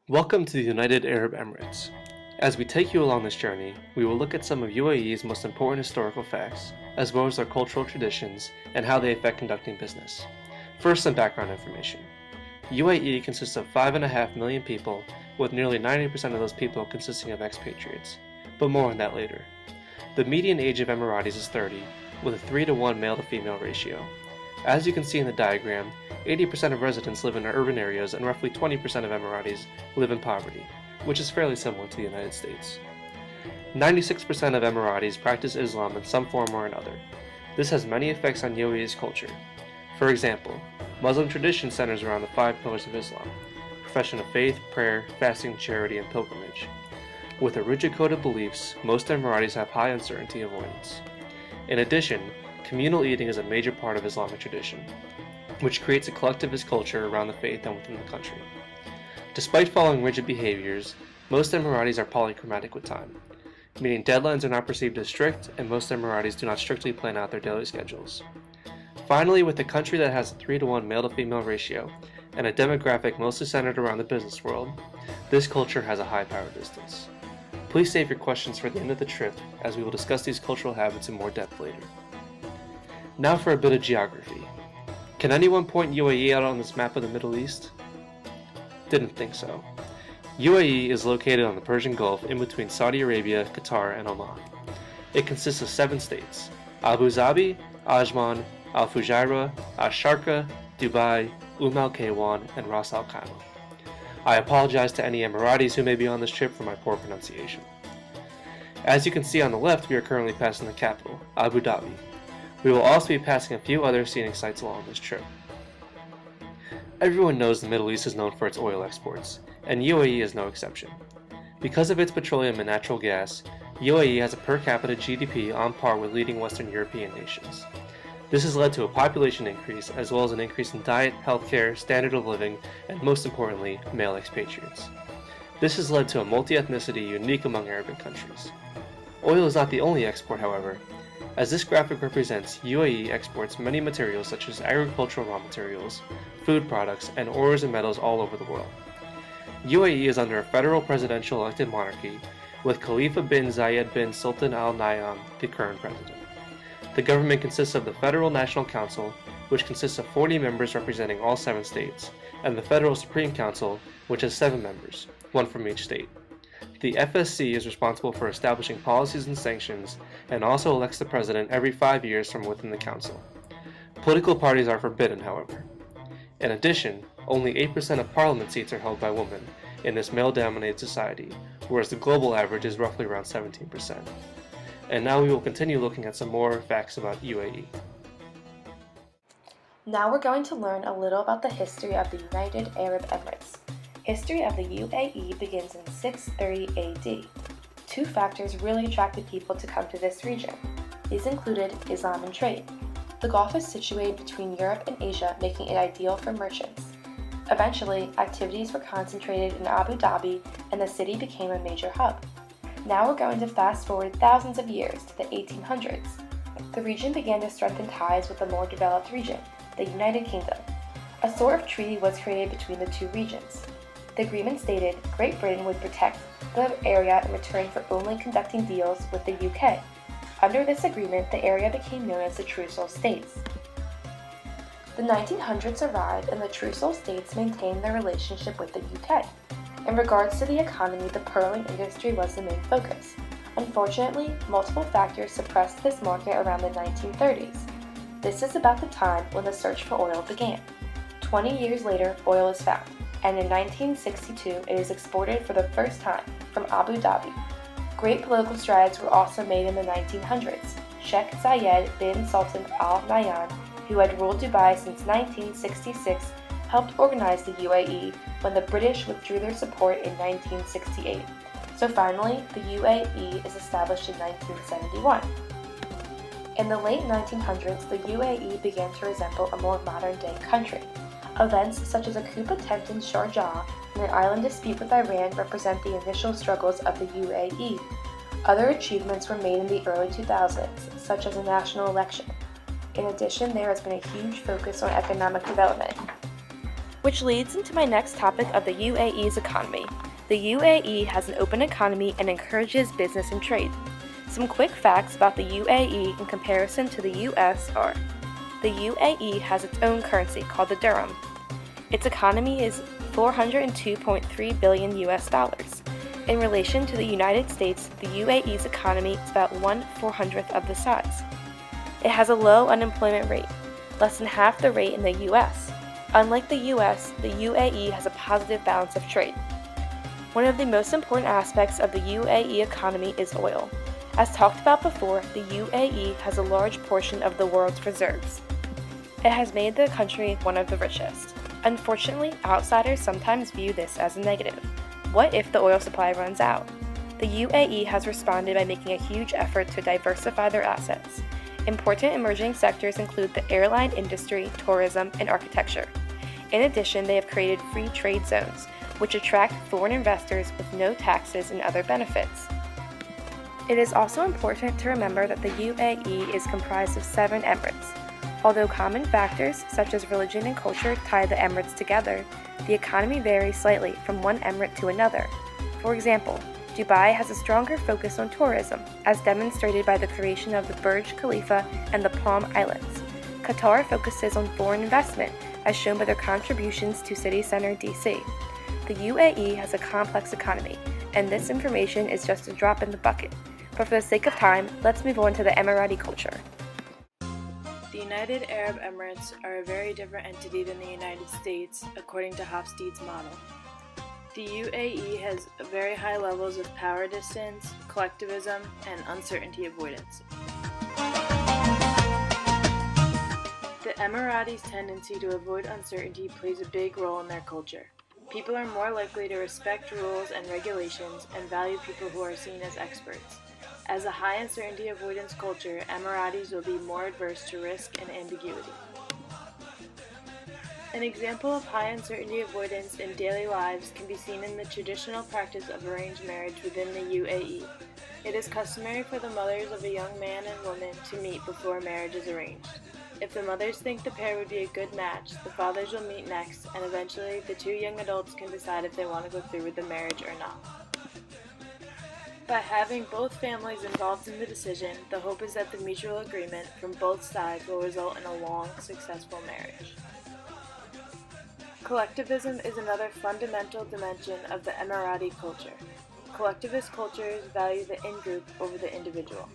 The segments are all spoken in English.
Welcome to the United Arab Emirates. As we take you along this journey, we will look at some of UAE's most important historical facts, as well as their cultural traditions and how they affect conducting business. First, some background information. UAE consists of 5.5 million people, with nearly 90% of those people consisting of expatriates, but more on that later. The median age of Emiratis is 30, with a 3-to-1 male to female ratio. As you can see in the diagram, 80% of residents live in urban areas and roughly 20% of Emiratis live in poverty, which is fairly similar to the United States. 96% of Emiratis practice Islam in some form or another. This has many effects on UAE's culture. For example, Muslim tradition centers around the 5 pillars of Islam: profession of faith, prayer, fasting, charity, and pilgrimage. With a rigid code of beliefs, most Emiratis have high uncertainty avoidance. In addition, communal eating is a major part of Islamic tradition, which creates a collectivist culture around the faith and within the country. Despite following rigid behaviors, most Emiratis are polychromatic with time, meaning deadlines are not perceived as strict and most Emiratis do not strictly plan out their daily schedules. Finally, with a country that has a 3-to-1 male to female ratio and a demographic mostly centered around the business world, this culture has a high power distance. Please save your questions for the end of the trip, as we will discuss these cultural habits in more depth later. Now for a bit of geography. Can anyone point UAE out on this map of the Middle East? Didn't think so. UAE is located on the Persian Gulf in between Saudi Arabia, Qatar, and Oman. It consists of 7 states: Abu Dhabi, Ajman, Al Fujairah, Ash Sharqa, Dubai, Al Kaywan, and Ras Al Khaimah. I apologize to any Emiratis who may be on this trip for my poor pronunciation. As you can see on the left, we are currently passing the capital, Abu Dhabi. We will also be passing a few other scenic sites along this trip. Everyone knows the Middle East is known for its oil exports, and UAE is no exception. Because of its petroleum and natural gas, UAE has a per capita GDP on par with leading Western European nations. This has led to a population increase, as well as an increase in diet, healthcare, standard of living, and most importantly, male expatriates. This has led to a multi-ethnicity unique among Arabic countries. Oil is not the only export, however. As this graphic represents, UAE exports many materials such as agricultural raw materials, food products, and ores and metals all over the world. UAE is under a federal presidential elected monarchy, with Khalifa bin Zayed bin Sultan Al Nahyan the current president. The government consists of the Federal National Council, which consists of 40 members representing all 7 states, and the Federal Supreme Council, which has 7 members, 1 from each state. The FSC is responsible for establishing policies and sanctions, and also elects the president every 5 years from within the council. Political parties are forbidden, however. In addition, only 8% of parliament seats are held by women in this male-dominated society, whereas the global average is roughly around 17%. And now we will continue looking at some more facts about UAE. Now we're going to learn a little about the history of the United Arab Emirates. History of the UAE begins in 630 AD. 2 factors really attracted people to come to this region. These included Islam and trade. The Gulf is situated between Europe and Asia, making it ideal for merchants. Eventually, activities were concentrated in Abu Dhabi, and the city became a major hub. Now we're going to fast forward thousands of years to the 1800s. The region began to strengthen ties with a more developed region, the United Kingdom. A sort of treaty was created between the 2 regions. The agreement stated Great Britain would protect the area in return for only conducting deals with the UK. Under this agreement, the area became known as the Trucial States. The 1900s arrived, and the Trucial States maintained their relationship with the UK. In regards to the economy, the pearling industry was the main focus. Unfortunately, multiple factors suppressed this market around the 1930s. This is about the time when the search for oil began. 20 years later, oil is found, and in 1962 it is exported for the first time from Abu Dhabi. Great political strides were also made in the 1900s. Sheikh Zayed bin Sultan Al Nahyan, who had ruled Dubai since 1966, helped organize the UAE when the British withdrew their support in 1968. So finally, the UAE is established in 1971. In the late 1900s, the UAE began to resemble a more modern-day country. Events such as a coup attempt in Sharjah and an island dispute with Iran represent the initial struggles of the UAE. Other achievements were made in the early 2000s, such as a national election. In addition, there has been a huge focus on economic development. Which leads into my next topic of the UAE's economy. The UAE has an open economy and encourages business and trade. Some quick facts about the UAE in comparison to the US are: the UAE has its own currency called the dirham. Its economy is 402.3 billion US dollars. In relation to the United States, the UAE's economy is about 1/400th of the size. It has a low unemployment rate, less than half the rate in the US. Unlike the US, the UAE has a positive balance of trade. One of the most important aspects of the UAE economy is oil. As talked about before, the UAE has a large portion of the world's reserves. It has made the country one of the richest. Unfortunately, outsiders sometimes view this as a negative. What if the oil supply runs out? The UAE has responded by making a huge effort to diversify their assets. Important emerging sectors include the airline industry, tourism, and architecture. In addition, they have created free trade zones, which attract foreign investors with no taxes and other benefits. It is also important to remember that the UAE is comprised of 7 emirates. Although common factors such as religion and culture tie the emirates together, the economy varies slightly from one emirate to another. For example, Dubai has a stronger focus on tourism, as demonstrated by the creation of the Burj Khalifa and the Palm Islands. Qatar focuses on foreign investment, as shown by their contributions to city center DC. The UAE has a complex economy, and this information is just a drop in the bucket. But for the sake of time, let's move on to the Emirati culture. The United Arab Emirates are a very different entity than the United States, according to Hofstede's model. The UAE has very high levels of power distance, collectivism, and uncertainty avoidance. The Emiratis' tendency to avoid uncertainty plays a big role in their culture. People are more likely to respect rules and regulations and value people who are seen as experts. As a high uncertainty avoidance culture, Emiratis will be more adverse to risk and ambiguity. An example of high uncertainty avoidance in daily lives can be seen in the traditional practice of arranged marriage within the UAE. It is customary for the mothers of a young man and woman to meet before marriage is arranged. If the mothers think the pair would be a good match, the fathers will meet next, and eventually the 2 young adults can decide if they want to go through with the marriage or not. By having both families involved in the decision, the hope is that the mutual agreement from both sides will result in a long, successful marriage. Collectivism is another fundamental dimension of the Emirati culture. Collectivist cultures value the in-group over the individual.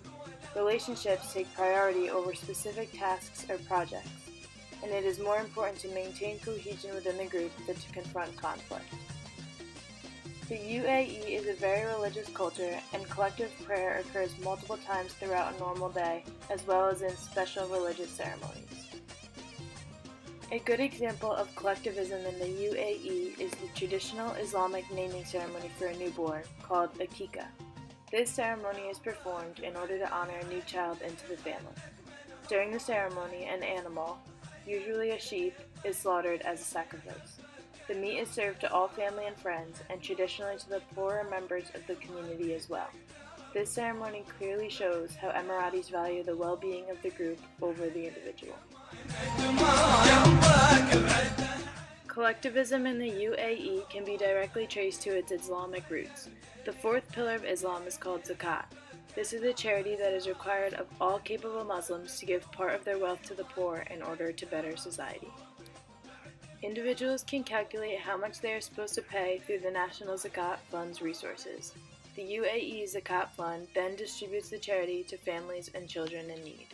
Relationships take priority over specific tasks or projects, and it is more important to maintain cohesion within the group than to confront conflict. The UAE is a very religious culture, and collective prayer occurs multiple times throughout a normal day, as well as in special religious ceremonies. A good example of collectivism in the UAE is the traditional Islamic naming ceremony for a newborn, called Aqiqah. This ceremony is performed in order to honor a new child into the family. During the ceremony, an animal, usually a sheep, is slaughtered as a sacrifice. The meat is served to all family and friends, and traditionally to the poorer members of the community as well. This ceremony clearly shows how Emiratis value the well-being of the group over the individual. Collectivism in the UAE can be directly traced to its Islamic roots. The 4th pillar of Islam is called zakat. This is a charity that is required of all capable Muslims to give part of their wealth to the poor in order to better society. Individuals can calculate how much they are supposed to pay through the National Zakat Fund's resources. The UAE Zakat Fund then distributes the charity to families and children in need.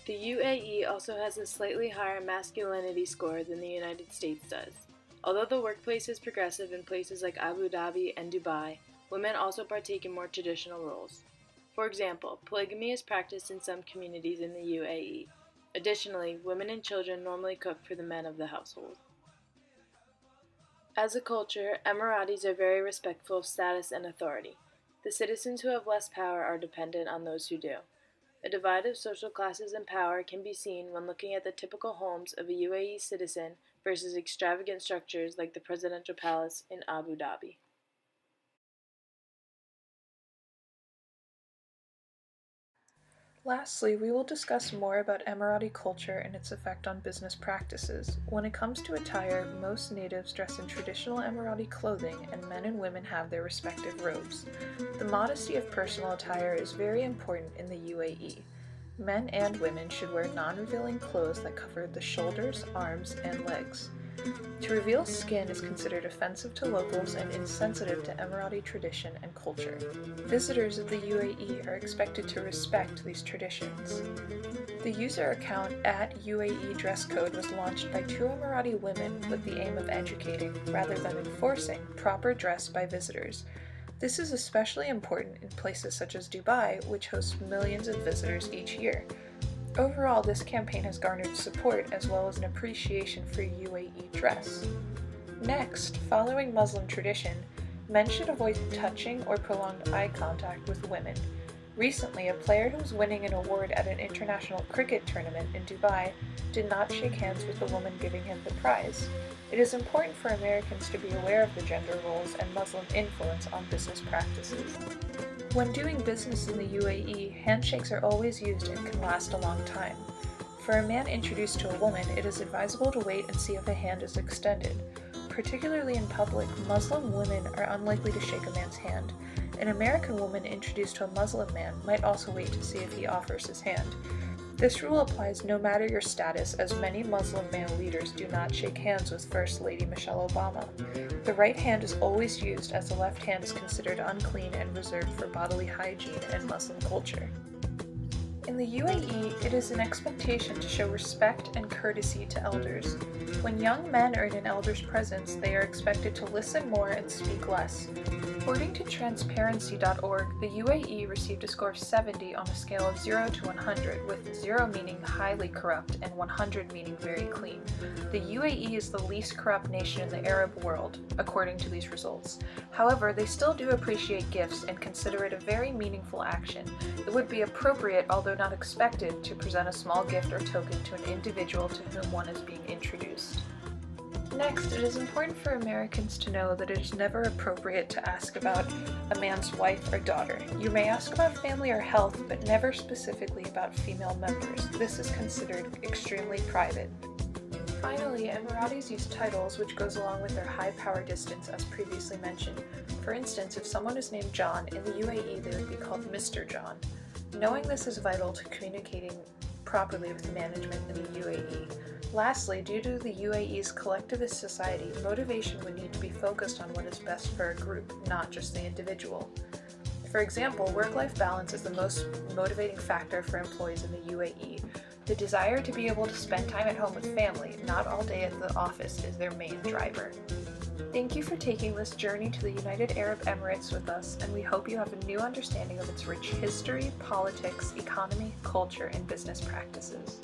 The UAE also has a slightly higher masculinity score than the United States does. Although the workplace is progressive in places like Abu Dhabi and Dubai, women also partake in more traditional roles. For example, polygamy is practiced in some communities in the UAE. Additionally, women and children normally cook for the men of the household. As a culture, Emiratis are very respectful of status and authority. The citizens who have less power are dependent on those who do. A divide of social classes and power can be seen when looking at the typical homes of a UAE citizen versus extravagant structures like the Presidential Palace in Abu Dhabi. Lastly, we will discuss more about Emirati culture and its effect on business practices. When it comes to attire, most natives dress in traditional Emirati clothing, and men and women have their respective robes. The modesty of personal attire is very important in the UAE. Men and women should wear non-revealing clothes that cover the shoulders, arms, and legs. To reveal skin is considered offensive to locals and insensitive to Emirati tradition and culture. Visitors of the UAE are expected to respect these traditions. The user account at UAE Dress Code was launched by two Emirati women with the aim of educating, rather than enforcing, proper dress by visitors. This is especially important in places such as Dubai, which hosts millions of visitors each year. Overall, this campaign has garnered support as well as an appreciation for UAE dress. Next, following Muslim tradition, men should avoid touching or prolonged eye contact with women. Recently, a player who was winning an award at an international cricket tournament in Dubai did not shake hands with the woman giving him the prize. It is important for Americans to be aware of the gender roles and Muslim influence on business practices. When doing business in the UAE, handshakes are always used and can last a long time. For a man introduced to a woman, it is advisable to wait and see if a hand is extended. Particularly in public, Muslim women are unlikely to shake a man's hand. An American woman introduced to a Muslim man might also wait to see if he offers his hand. This rule applies no matter your status, as many Muslim male leaders do not shake hands with First Lady Michelle Obama. The right hand is always used, as the left hand is considered unclean and reserved for bodily hygiene and Muslim culture. In the UAE, it is an expectation to show respect and courtesy to elders. When young men are in an elder's presence, they are expected to listen more and speak less. According to transparency.org, the UAE received a score of 70 on a scale of 0 to 100, with 0 meaning highly corrupt and 100 meaning very clean. The UAE is the least corrupt nation in the Arab world, according to these results. However, they still do appreciate gifts and consider it a very meaningful action. It would be appropriate, although not expected, to present a small gift or token to an individual to whom one is being introduced. Next, it is important for Americans to know that it is never appropriate to ask about a man's wife or daughter. You may ask about family or health, but never specifically about female members. This is considered extremely private. Finally, Emiratis use titles, which goes along with their high power distance as previously mentioned. For instance, if someone is named John, in the UAE they would be called Mr. John. Knowing this is vital to communicating properly with management in the UAE. Lastly, due to the UAE's collectivist society, motivation would need to be focused on what is best for a group, not just the individual. For example, work-life balance is the most motivating factor for employees in the UAE. The desire to be able to spend time at home with family, not all day at the office, is their main driver. Thank you for taking this journey to the United Arab Emirates with us, and we hope you have a new understanding of its rich history, politics, economy, culture, and business practices.